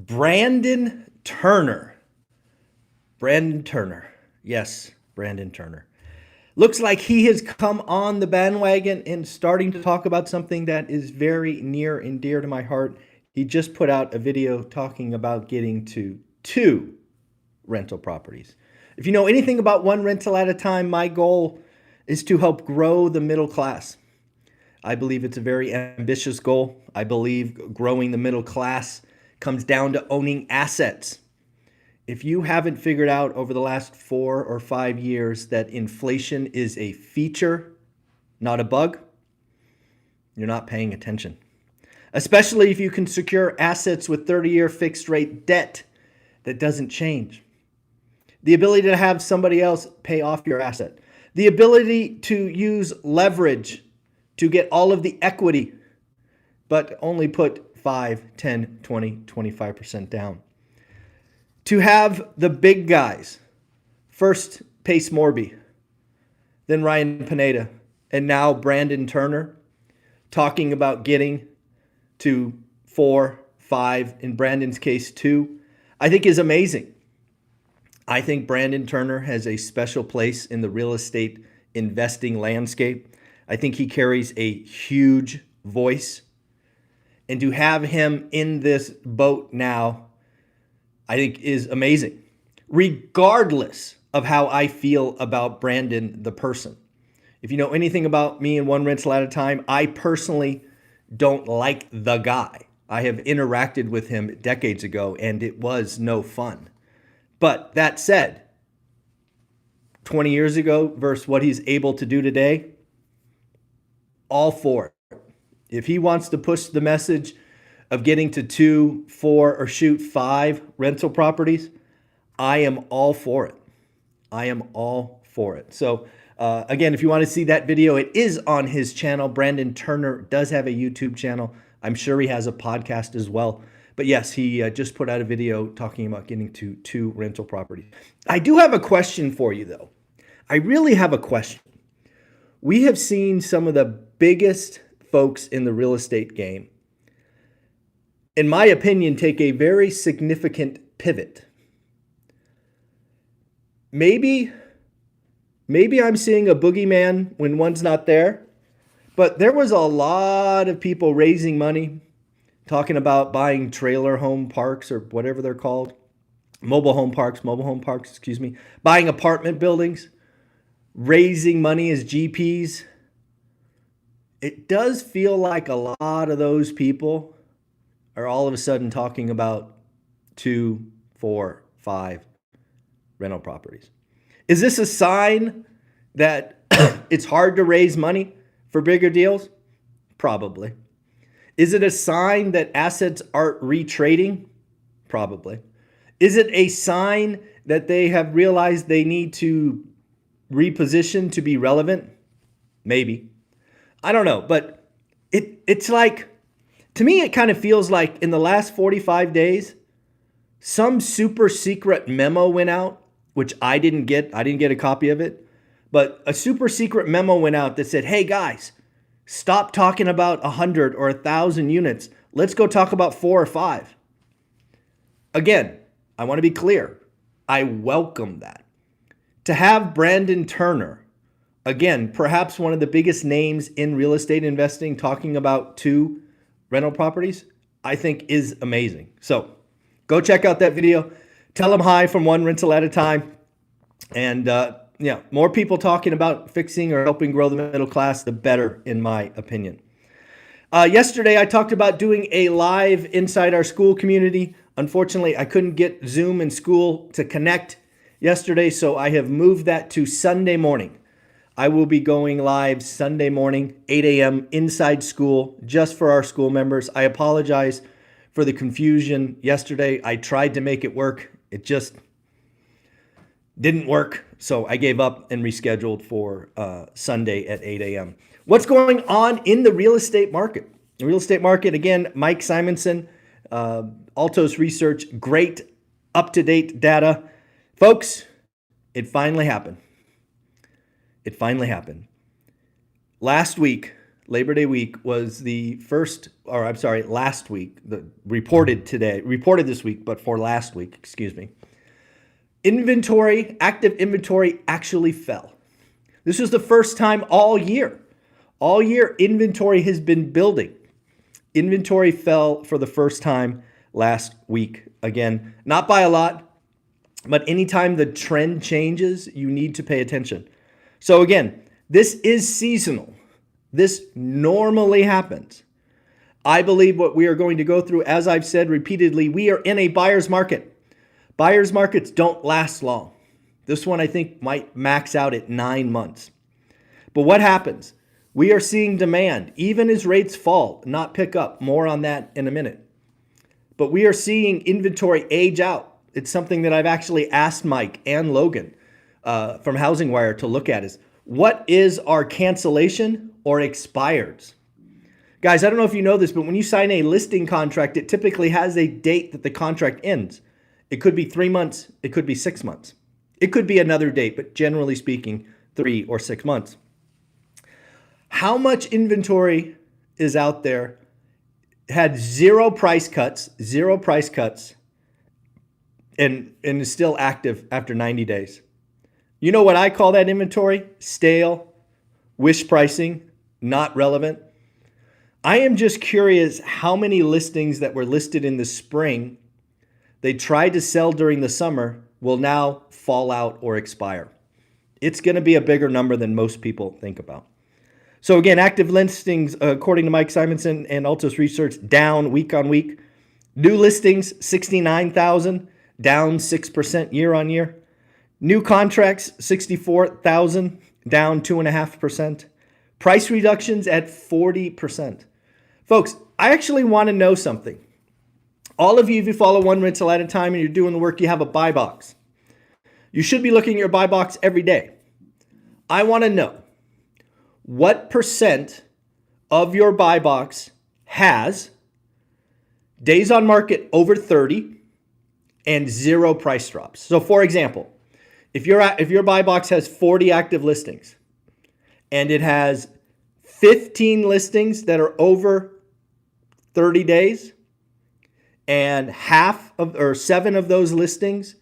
Brandon Turner. Brandon Turner. Yes, Brandon Turner. Looks like he has come on the bandwagon and starting to talk about something that is very near and dear to my heart. He just put out a video talking about getting to 2 rental properties. If you know anything about one rental at a time, my goal is to help grow the middle class. I believe it's a very ambitious goal. I believe growing the middle class comes down to owning assets. If you haven't figured out over the last 4 or 5 years that inflation is a feature, not a bug, you're not paying attention. Especially if you can secure assets with 30-year fixed rate debt that doesn't change. The ability to have somebody else pay off your asset. The ability to use leverage to get all of the equity, but only put 5, 10, 20, 25% down. To have the big guys, first Pace Morby, then Ryan Pineda, and now Brandon Turner, talking about getting to 4, 5, in Brandon's case 2, I think is amazing. I think Brandon Turner has a special place in the real estate investing landscape. I think he carries a huge voice. And to have him in this boat now, I think is amazing, regardless of how I feel about Brandon, the person. If you know anything about me and One Rental at a Time, I personally don't like the guy. I have interacted with him decades ago, and it was no fun. But that said, 20 years ago versus what he's able to do today, all for it. If he wants to push the message of getting to 2, 4, or shoot 5 rental properties, I am all for it. I am all for it. So again, if you want to see that video, it is on his channel. Brandon Turner does have a YouTube channel. I'm sure he has a podcast as well. But yes, he just put out a video talking about getting to 2 rental properties. I do have a question for you, though. I really have a question. We have seen some of the biggest folks in the real estate game, in my opinion, take a very significant pivot. Maybe I'm seeing a boogeyman when one's not there, but there was a lot of people raising money, talking about buying trailer home parks or whatever they're called, mobile home parks, buying apartment buildings, raising money as GPs. It does feel like a lot of those people are all of a sudden talking about 2, 4, 5 rental properties. Is this a sign that it's hard to raise money for bigger deals? Probably. Is it a sign that assets aren't retrading? Probably. Is it a sign that they have realized they need to reposition to be relevant? Maybe. I don't know, but it's like, to me, it kind of feels like in the last 45 days, some super secret memo went out, which I didn't get. I didn't get a copy of it, but a super secret memo went out that said, hey guys, stop talking about 100 or 1,000 units. Let's go talk about 4 or 5. Again, I want to be clear. I welcome that. To have Brandon Turner, again, perhaps one of the biggest names in real estate investing, talking about 2 rental properties, I think is amazing. So go check out that video. Tell them hi from One Rental at a Time. And more people talking about fixing or helping grow the middle class, the better, in my opinion. Yesterday, I talked about doing a live inside our school community. Unfortunately, I couldn't get Zoom and school to connect yesterday, so I have moved that to Sunday morning. I will be going live Sunday morning, 8 a.m. inside school, just for our school members. I apologize for the confusion yesterday. I tried to make it work. It just didn't work. So I gave up and rescheduled for Sunday at 8 a.m. What's going on in the real estate market? The real estate market, again, Mike Simonson, Altos Research, great up-to-date data. Folks, it finally happened. It finally happened. Last week, Labor Day week was the first, or I'm sorry, last week, reported this week, but for last week, excuse me. Active inventory actually fell. This was the first time all year. All year, inventory has been building. Inventory fell for the first time last week. Again, not by a lot, but anytime the trend changes, you need to pay attention. So again, this is seasonal. This normally happens. I believe what we are going to go through, as I've said repeatedly, we are in a buyer's market. Buyer's markets don't last long. This one, I think, might max out at 9 months. But what happens? We are seeing demand, even as rates fall, not pick up. More on that in a minute. But we are seeing inventory age out. It's something that I've actually asked Mike and Logan from Housing Wire to look at is, what is our cancellation or expireds? Guys, I don't know if you know this, but when you sign a listing contract, it typically has a date that the contract ends. It could be 3 months. It could be 6 months. It could be another date, but generally speaking, 3 or 6 months. How much inventory is out there, had zero price cuts, and is still active after 90 days? You know what I call that inventory? Stale, wish pricing, not relevant. I am just curious how many listings that were listed in the spring they tried to sell during the summer will now fall out or expire. It's going to be a bigger number than most people think about. So again, active listings, according to Mike Simonson and Altos Research, down week on week. New listings, 69,000, down 6% year on year. New contracts, 64,000, down 2.5%. Price reductions at 40%. Folks, I actually want to know something. All of you, if you follow One Rental at a Time and you're doing the work, you have a buy box. You should be looking at your buy box every day. I want to know what percent of your buy box has days on market over 30 and zero price drops. So for example, if your buy box has 40 active listings and it has 15 listings that are over 30 days, and 7 of those listings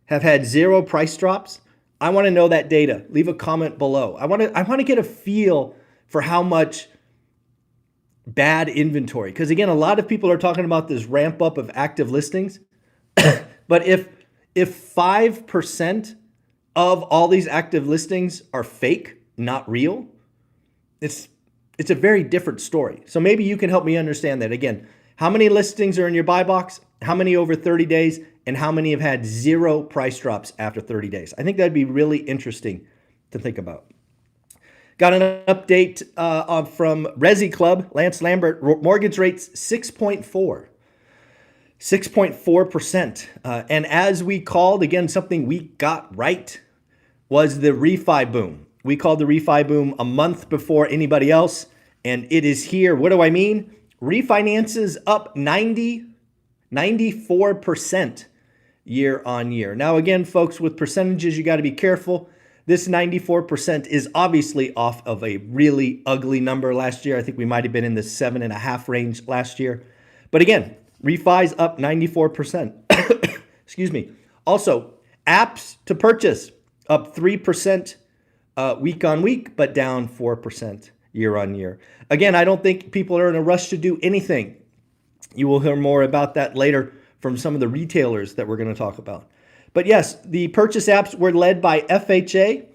have had zero price drops, I want to know that data. Leave a comment below. I want to get a feel for how much bad inventory. Because again, a lot of people are talking about this ramp up of active listings. But if 5% of all these active listings are fake, not real, it's a very different story. So maybe you can help me understand that. Again, how many listings are in your buy box? How many over 30 days? And how many have had zero price drops after 30 days? I think that'd be really interesting to think about. Got an update from Resi Club, Lance Lambert. Mortgage rates 6.4%. And as we called, again, something we got right was the refi boom. We called the refi boom a month before anybody else, and it is here. What do I mean? Refinances up 94% year on year. Now, again, folks, with percentages, you got to be careful. This 94% is obviously off of a really ugly number last year. I think we might have been in the 7.5 range last year. But again, refis up 94%. Excuse me. Also, apps to purchase up 3% week on week, but down 4% year on year. Again, I don't think people are in a rush to do anything. You will hear more about that later from some of the retailers that we're going to talk about. But yes, the purchase apps were led by FHA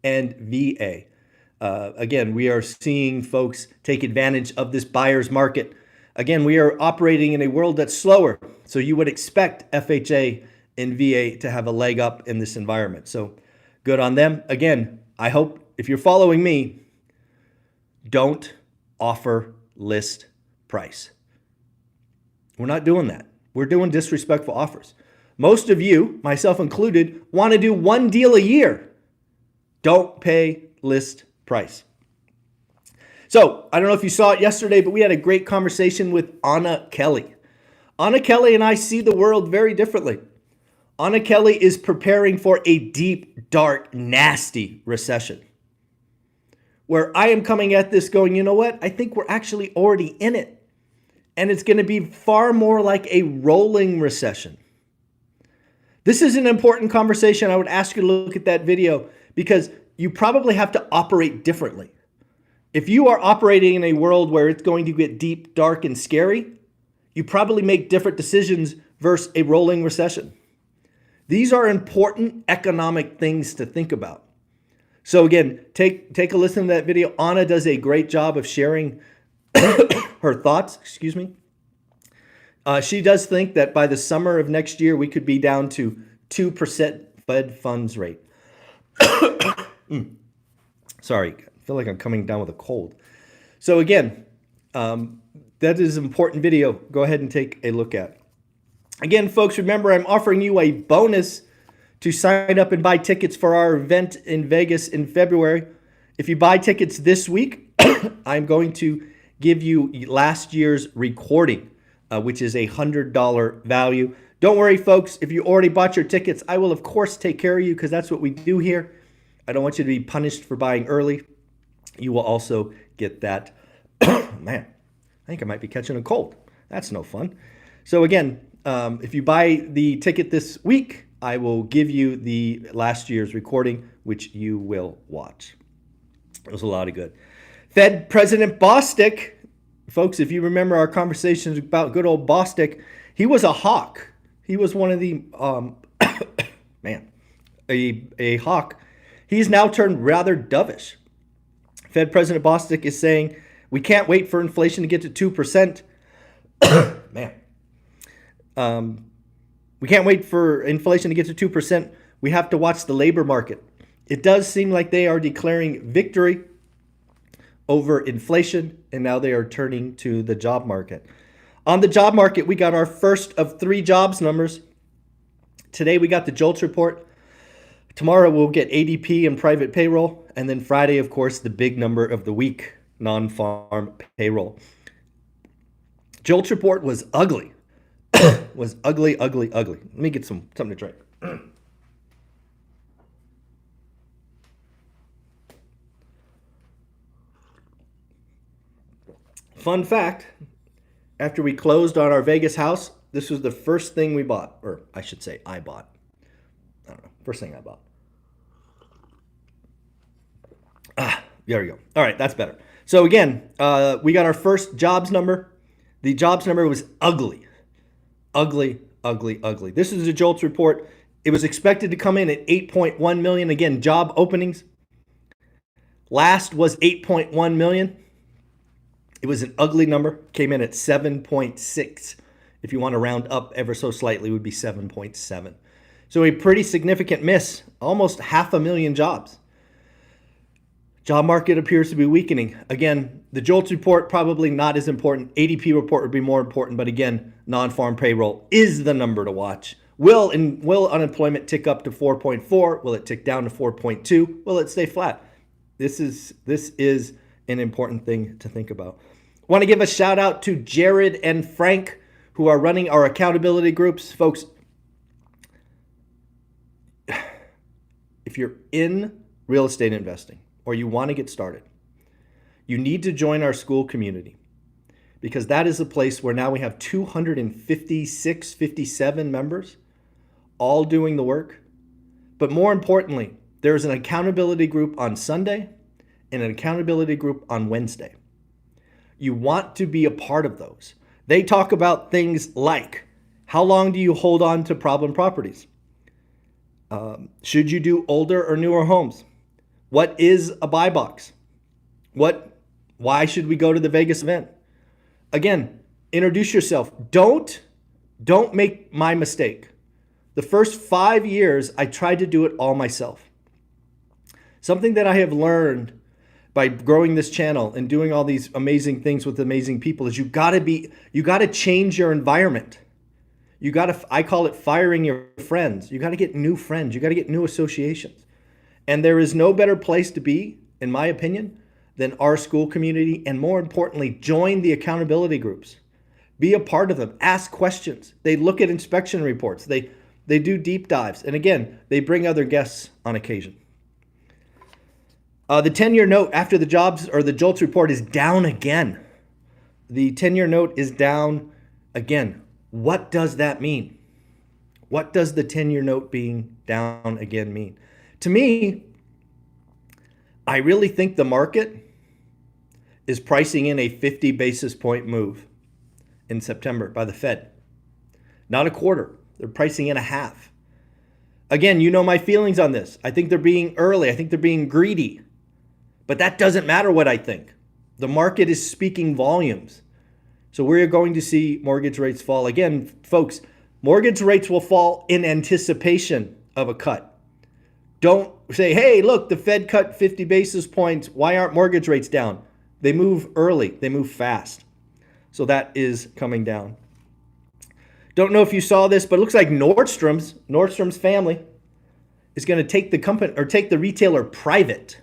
and VA. Again, we are seeing folks take advantage of this buyer's market. Again, we are operating in a world that's slower, so you would expect FHA and VA to have a leg up in this environment. So good on them. Again, I hope if you're following me, don't offer list price. We're not doing that. We're doing disrespectful offers. Most of you, myself included, want to do one deal a year. Don't pay list price. So I don't know if you saw it yesterday, but we had a great conversation with Anna Kelly. Anna Kelly and I see the world very differently. Anna Kelly is preparing for a deep, dark, nasty recession. where I am coming at this going, you know what? I think we're actually already in it. And it's going to be far more like a rolling recession. This is an important conversation. I would ask you to look at that video because you probably have to operate differently. If you are operating in a world where it's going to get deep, dark, and scary, you probably make different decisions versus a rolling recession. These are important economic things to think about. So again, take a listen to that video. Anna does a great job of sharing her thoughts, excuse me. She does think that by the summer of next year, we could be down to 2% Fed funds rate. Sorry, I feel like I'm coming down with a cold. So again, that is an important video. Go ahead and take a look at. Again, folks, remember I'm offering you a bonus to sign up and buy tickets for our event in Vegas in February. If you buy tickets this week, I'm going to give you last year's recording, which is a $100 value. Don't worry, folks. If you already bought your tickets, I will, of course, take care of you because that's what we do here. I don't want you to be punished for buying early. You will also get that. Man, I think I might be catching a cold. That's no fun. So again, if you buy the ticket this week, I will give you the last year's recording, which you will watch. It was a lot of good. Fed President Bostic, folks, if you remember our conversations about good old Bostic, he was a hawk. He was one of the, a hawk. He's now turned rather dovish. Fed President Bostic is saying, we can't wait for inflation to get to 2%. We can't wait for inflation to get to 2%. We have to watch the labor market. It does seem like they are declaring victory over inflation, and now they are turning to the job market. On the job market, we got our first of 3 jobs numbers. Today, we got the JOLTS report. Tomorrow, we'll get ADP and private payroll. And then Friday, of course, the big number of the week, non-farm payroll. JOLTS report was ugly. Was ugly, ugly, ugly. Let me get something to drink. Fun fact, after we closed on our Vegas house, this was the first thing we bought. Or I should say I bought. I don't know. First thing I bought. There we go. All right, that's better. So again, we got our first jobs number. The jobs number was ugly. Ugly, ugly, ugly. This is a JOLTS report. It was expected to come in at 8.1 million. Again, job openings. Last was 8.1 million. It was an ugly number. Came in at 7.6. If you want to round up ever so slightly, it would be 7.7. So a pretty significant miss. Almost 500,000 jobs. Job market appears to be weakening. Again, the JOLTS report probably not as important. ADP report would be more important, but again, non-farm payroll is the number to watch. Will unemployment tick up to 4.4? Will it tick down to 4.2? Will it stay flat? This is an important thing to think about. I want to give a shout out to Jared and Frank, who are running our accountability groups. Folks, if you're in real estate investing, or you want to get started, you need to join our school community because that is a place where now we have 256, 57 members all doing the work. But more importantly, there's an accountability group on Sunday and an accountability group on Wednesday. You want to be a part of those. They talk about things like, how long do you hold on to problem properties? Should you do older or newer homes? What is a buy box? Why should we go to the Vegas event? Again, introduce yourself. Don't make my mistake. The first 5 years, I tried to do it all myself. Something that I have learned by growing this channel and doing all these amazing things with amazing people is you gotta change your environment. I call it firing your friends. You gotta get new friends. You gotta get new associations. And there is no better place to be, in my opinion, than our school community. And more importantly, join the accountability groups. Be a part of them. Ask questions. They look at inspection reports. They do deep dives. And again, they bring other guests on occasion. The 10-year note after the jobs or the JOLTS report is down again. The 10-year note is down again. What does that mean? What does the 10-year note being down again mean? To me, I really think the market is pricing in a 50 basis point move in September by the Fed. Not a quarter. They're pricing in a half. Again, you know my feelings on this. I think they're being early. I think they're being greedy. But that doesn't matter what I think. The market is speaking volumes. So we're going to see mortgage rates fall. Again, folks, mortgage rates will fall in anticipation of a cut. Don't say, hey, look, the Fed cut 50 basis points. Why aren't mortgage rates down? They move early. They move fast. So that is coming down. Don't know if you saw this, but it looks like Nordstrom's family is going to take the company or take the retailer private.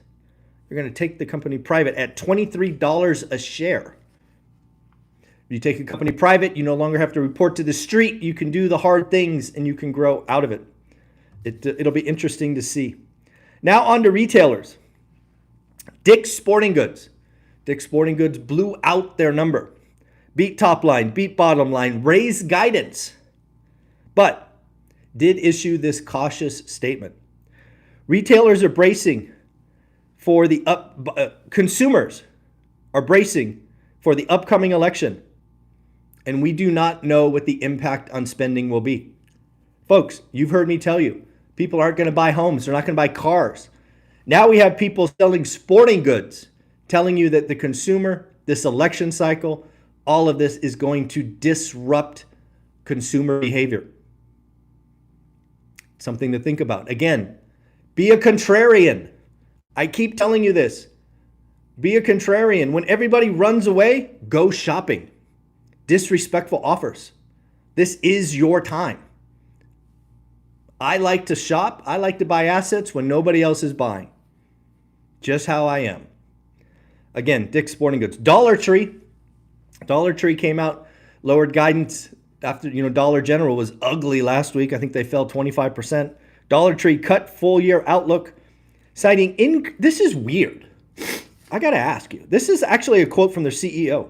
They're going to take the company private at $23 a share. If you take a company private, you no longer have to report to the street. You can do the hard things and you can grow out of it. It'll be interesting to see. Now on to retailers. Dick's Sporting Goods. Dick's Sporting Goods blew out their number. Beat top line, beat bottom line, raised guidance, but did issue this cautious statement. Retailers are bracing for the consumers are bracing for the upcoming election, and we do not know what the impact on spending will be. Folks, you've heard me tell you, people aren't going to buy homes. They're not going to buy cars. Now we have people selling sporting goods, telling you that the consumer, this election cycle, all of this is going to disrupt consumer behavior. Something to think about. Again, be a contrarian. I keep telling you this. Be a contrarian. When everybody runs away, go shopping. Disrespectful offers. This is your time. I like to shop. I like to buy assets when nobody else is buying. Just how I am. Again, Dick's Sporting Goods. Dollar Tree came out, lowered guidance after, Dollar General was ugly last week. I think they fell 25%. Dollar Tree cut full year outlook, citing this is weird. I got to ask you. This is actually a quote from their CEO,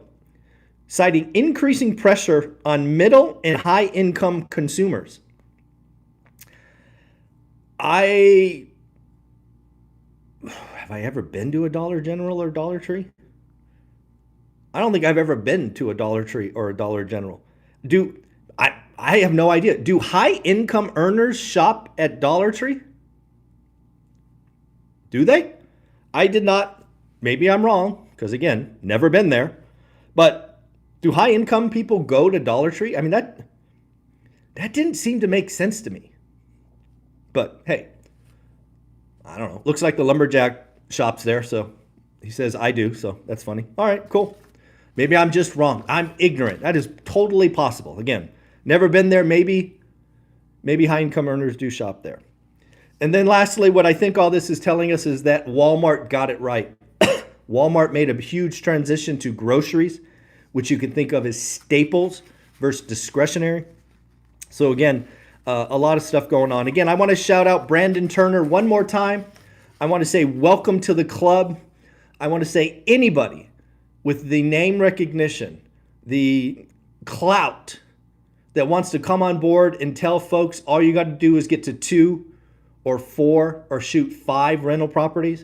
citing increasing pressure on middle and high income consumers. Have I ever been to a Dollar General or Dollar Tree? I don't think I've ever been to a Dollar Tree or a Dollar General. I have no idea. Do high income earners shop at Dollar Tree? Do they? I did not. Maybe I'm wrong, because again, never been there. But do high income people go to Dollar Tree? I mean, that didn't seem to make sense to me. But hey, I don't know. Looks like the lumberjack shops there, so he says I do, so that's funny. All right, cool. Maybe I'm just wrong. I'm ignorant. That is totally possible. Again, never been there. Maybe high-income earners do shop there. And then lastly, what I think all this is telling us is that Walmart got it right. Walmart made a huge transition to groceries, which you can think of as staples versus discretionary. So again, a lot of stuff going on. Again, I want to shout out Brandon Turner one more time. I want to say welcome to the club. I want to say anybody with the name recognition, the clout that wants to come on board and tell folks all you got to do is get to 2 or 4 or shoot 5 rental properties,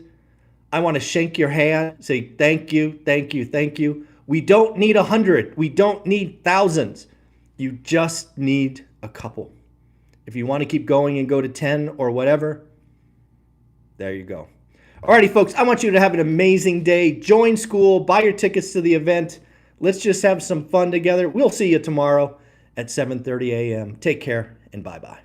I want to shake your hand, say thank you, thank you, thank you. We don't need 100. We don't need thousands. You just need a couple. If you want to keep going and go to 10 or whatever, there you go. Alrighty, folks, I want you to have an amazing day. Join school, buy your tickets to the event. Let's just have some fun together. We'll see you tomorrow at 7:30 a.m. Take care and bye-bye.